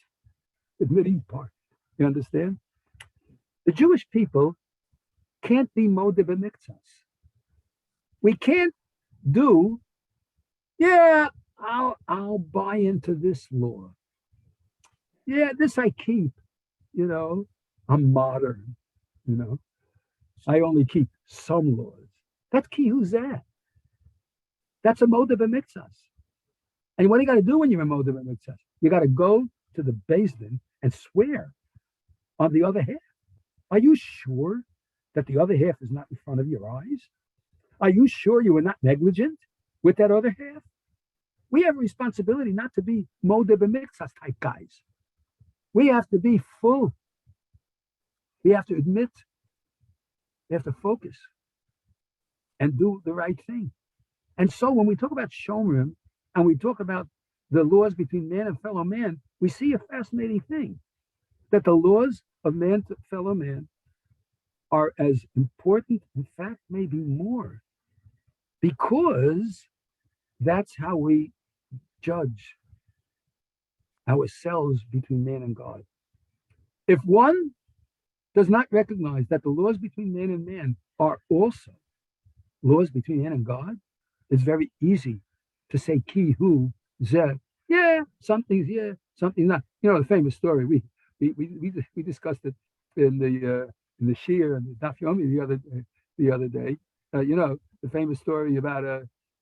Admitting part. You understand? The Jewish people can't be Modeh B'Miktzas. We can't do, I'll buy into this law. Yeah, this I keep, I'm modern, I only keep some laws. That's ki, who's that? That's a Modeh B'Miktzas. And what do you got to do when you're a Modeh B'Miktzas? You got to go to the Bezdin and swear on the other half. Are you sure that the other half is not in front of your eyes? Are you sure you were not negligent with that other half? We have a responsibility not to be Modeh B'Miktzas type guys. We have to be full. We have to admit. We have to focus and do the right thing. And so when we talk about Shomrin and we talk about the laws between man and fellow man, we see a fascinating thing, that the laws of man to fellow man are as important, in fact, maybe more, because that's how we judge ourselves between man and God. If one does not recognize that the laws between man and man are also laws between man and God, it's very easy to say ki, hu, zeh. Something's not. The famous story. We discussed it in the Shiur and the Daf Yomi the other day. The famous story about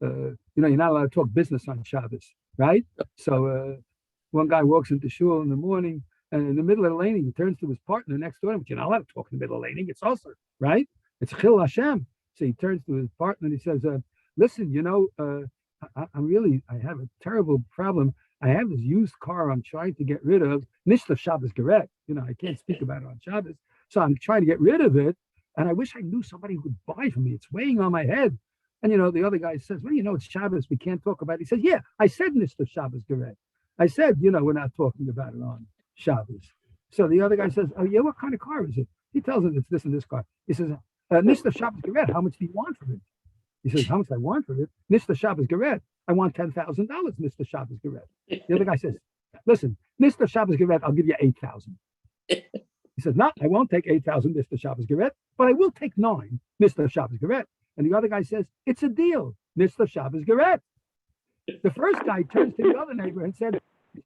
you're not allowed to talk business on Shabbos, right? So one guy walks into shul in the morning, and in the middle of the laning, he turns to his partner next door, but you're not allowed to talk in the middle of the laning. It's also right. It's Chil Hashem. So he turns to his partner and he says, listen, I have a terrible problem. I have this used car I'm trying to get rid of. Nishta Shabbos Geret. I can't speak about it on Shabbos. So I'm trying to get rid of it. And I wish I knew somebody who would buy for me. It's weighing on my head. And, the other guy says, well, it's Shabbos. We can't talk about it. He says, yeah, I said Nishta Shabbos Geret. I said, we're not talking about it on Shabbos. So the other guy says, oh, yeah, what kind of car is it? He tells him it's this and this car. He says, Nishta Shabbos Geret, how much do you want for it? He says, how much I want for it? Nishta Shabbos Geret. I want $10,000, Mr. Shabbos Geret. The other guy says, listen, Mr. Shabbos Geret, I'll give you 8,000. He says, no, I won't take 8,000, Mr. Shabbos Geret, but I will take 9, Mr. Shabbos Geret. And the other guy says, it's a deal, Mr. Shabbos Geret. The first guy turns to the other neighbor and said,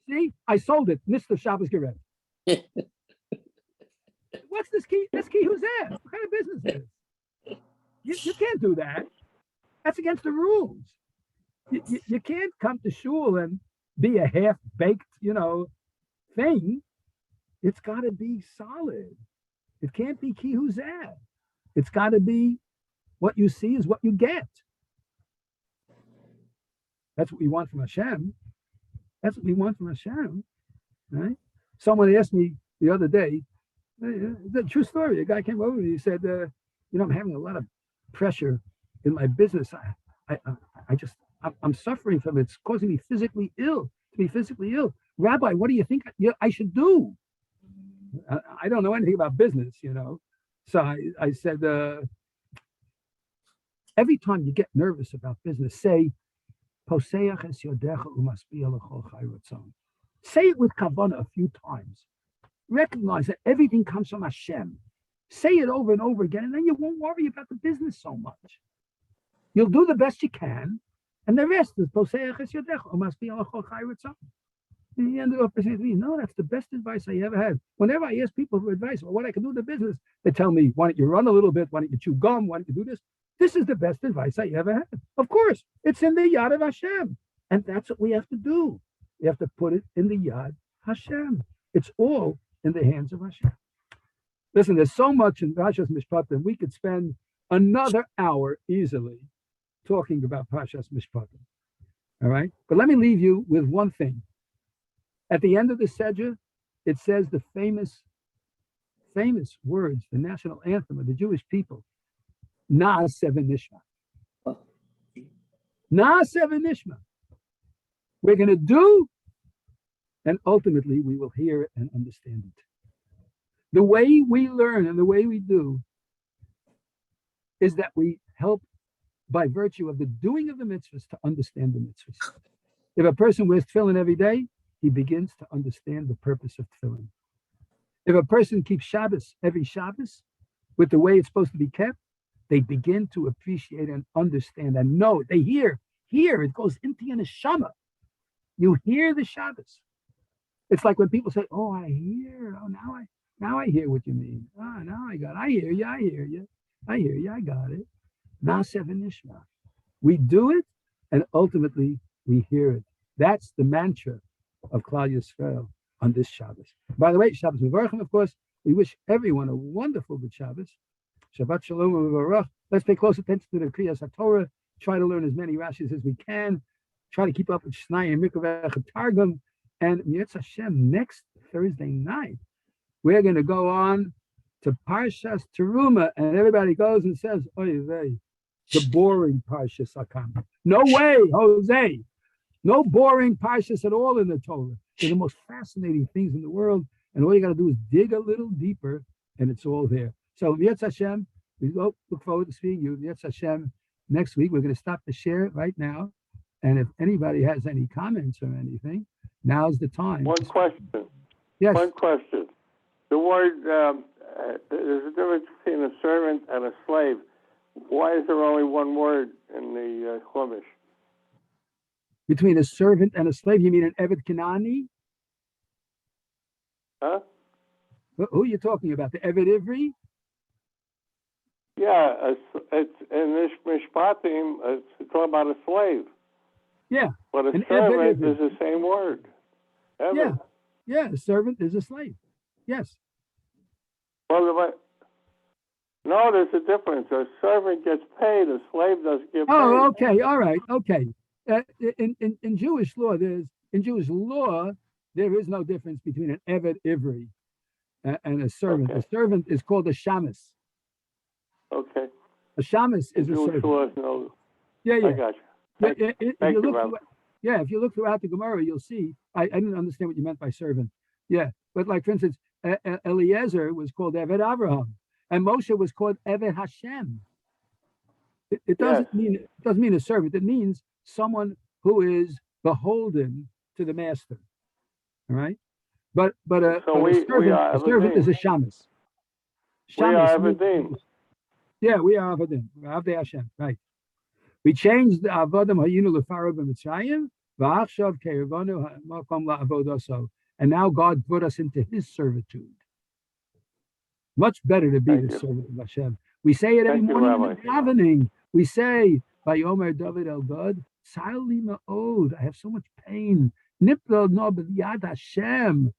see, I sold it, Mr. Shabbos Geret. What's this key? This key, who's there? What kind of business is this? You can't do that. That's against the rules. You can't come to shul and be a half-baked, thing. It's got to be solid. It can't be ki huzeh. It's got to be what you see is what you get. That's what we want from Hashem. That's what we want from Hashem, right? Someone asked me the other day, it's a true story. A guy came over and he said, I'm having a lot of pressure in my business. I'm suffering from it. It's causing me physically ill, to be physically ill. Rabbi, what do you think I should do? I don't know anything about business, So I said, every time you get nervous about business, say, Poseach es yodecha umasbiya l'chol chai ratzon. Say it with kavanah a few times. Recognize that everything comes from Hashem. Say it over and over again, and then you won't worry about the business so much. You'll do the best you can, and the rest is Poseach es yodecha umasbiya l'chol chai ratzon. And he ended up saying to me, no, that's the best advice I ever had. Whenever I ask people for advice or what I can do in the business, they tell me, why don't you run a little bit? Why don't you chew gum? Why don't you do this? This is the best advice I ever had. Of course, it's in the Yad of Hashem. And that's what we have to do. We have to put it in the Yad Hashem. It's all in the hands of Hashem. Listen, there's so much in Parshas Mishpatim. We could spend another hour easily talking about Parshas Mishpatim. All right? But let me leave you with one thing. At the end of the Sedra, it says the famous words, the national anthem of the Jewish people, Na'aseh v'nishma. Na'aseh v'nishma. We're going to do, and ultimately we will hear it and understand it. The way we learn and the way we do is that we help by virtue of the doing of the mitzvahs to understand the mitzvahs. If a person wears tefillin every day, he begins to understand the purpose of tefillin. If a person keeps Shabbos every Shabbos with the way it's supposed to be kept, they begin to appreciate and understand and know. They hear, it goes into your neshama. You hear the Shabbos. It's like when people say, oh, I hear, now I hear what you mean. I hear you, I got it. Na'aseh v'nishma. We do it, and ultimately we hear it. That's the mantra of Klal Yisrael on this Shabbos. By the way, Shabbos Mevarchim, of course, we wish everyone a wonderful good Shabbos. Shabbat Shalom U'Varach. Let's pay close attention to the Kriyas HaTorah. Try to learn as many Rashis as we can. Try to keep up with Shnai and Mikveh Targum. And Yitzhak Hashem, next Thursday night, we're going to go on to Parshas Teruma, and everybody goes and says, oy vey, the boring Parshas Hakam. No way, Jose. No boring Parshas at all in the Torah. They're the most fascinating things in the world, and all you got to do is dig a little deeper, and it's all there. So, Yitzhak Hashem, we look forward to seeing you. Yitzhak Hashem, next week, we're going to stop the share right now, and if anybody has any comments or anything, now's the time. One question. Yes. One question. The word, there's a difference between a servant and a slave. Why is there only one word in the Chumash? Between a servant and a slave, you mean an Eved Kanani? Huh? Who are you talking about? The Eved Ivri? Yeah, it's in this Mishpatim, it's talking about a slave. Yeah. But a an servant Eved is the same word. Eved. Yeah, a servant is a slave. Yes. Well, No, there's a difference. A servant gets paid. A slave doesn't get paid. Oh, okay, all right, okay. In Jewish law, there is no difference between an Eved Ivri and a servant. Okay. A servant is called a shamus. Okay. A shamus is a Jewish servant. laws, no. Yeah, I yeah. got you. If you look throughout the Gemara, you'll see. I didn't understand what you meant by servant. Yeah, but like for instance, Eliezer was called Eved Abraham, and Moshe was called Eved Hashem. It doesn't mean a servant. It means someone who is beholden to the master. All right, but a servant is a shamus. We are Avadim. Yeah, we are Avadim. Avdei Hashem. Right. We changed the Avodim Hayinu Lefarah b'Mitzrayim, v'achshav ke'ervanu ha'makom la'avodaso, and now God put us into His servitude. Much better to be the servant of Hashem. We say it every morning in the davening. We say, "Vayomer David El Gad, Sali Ma'od. I have so much pain. Niplo no b'yad Hashem.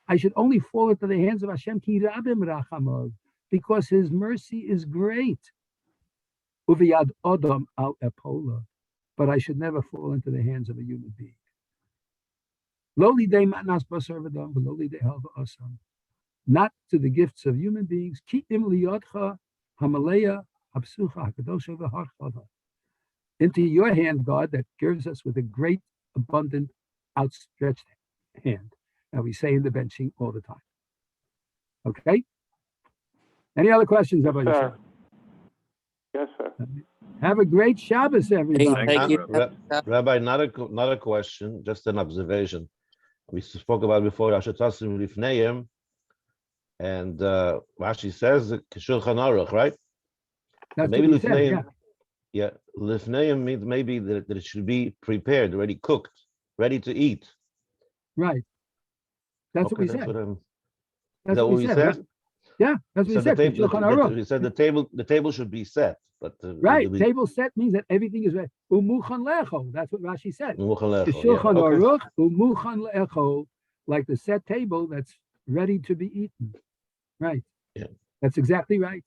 I should only fall into the hands of Hashem ki rabim rachamov, because His mercy is great. Uviyad Adam al epola, but I should never fall into the hands of a human being. Loli de matnas basar v'dam, loli de halva asam. Not to the gifts of human beings. Ki im liyotcha hamaleya habsucha hakadosha v'harchava. Into your hand, God, that gives us with a great, abundant, outstretched hand. And we say in the benching all the time. Okay? Any other questions about yourself? Yes, sir. Have a great Shabbos, everybody. Thank you. Rabbi, not a question, just an observation. We spoke about before Ashatasim Lifneim, and Rashi says Shulchan Aruch, right? That's maybe what he said, Lifneim, yeah, Lifneim means maybe that it should be prepared, already cooked, ready to eat. Right. That's what we said. That's what we said. Yeah, that's what he said. He said the table should be set, but right. Table set means that everything is ready. Umuchan lecho. That's what Rashi said. Umuchan lecho. Shulchan Aruch umuchan lecho, like the set table that's ready to be eaten. Right. Yeah. That's exactly right.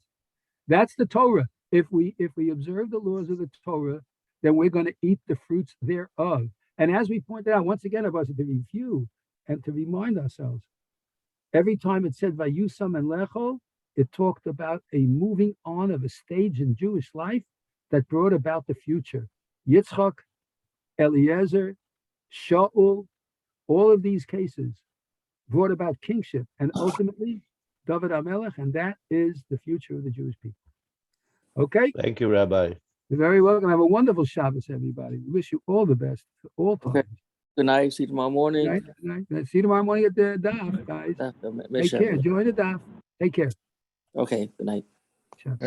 That's the Torah. If we observe the laws of the Torah, then we're going to eat the fruits thereof. And as we pointed out once again, about to review and to remind ourselves, every time it said Vayusam and Lecho, it talked about a moving on of a stage in Jewish life that brought about the future. Yitzhak, Eliezer, Shaul, all of these cases brought about kingship and ultimately David HaMelech, and that is the future of the Jewish people. Okay? Thank you, Rabbi. You're very welcome. Have a wonderful Shabbos, everybody. We wish you all the best for all times. Okay. Good night. See you tomorrow morning. Good night. See you tomorrow morning at the daf, guys. Take care. Join the daf. Take care. Okay. Good night.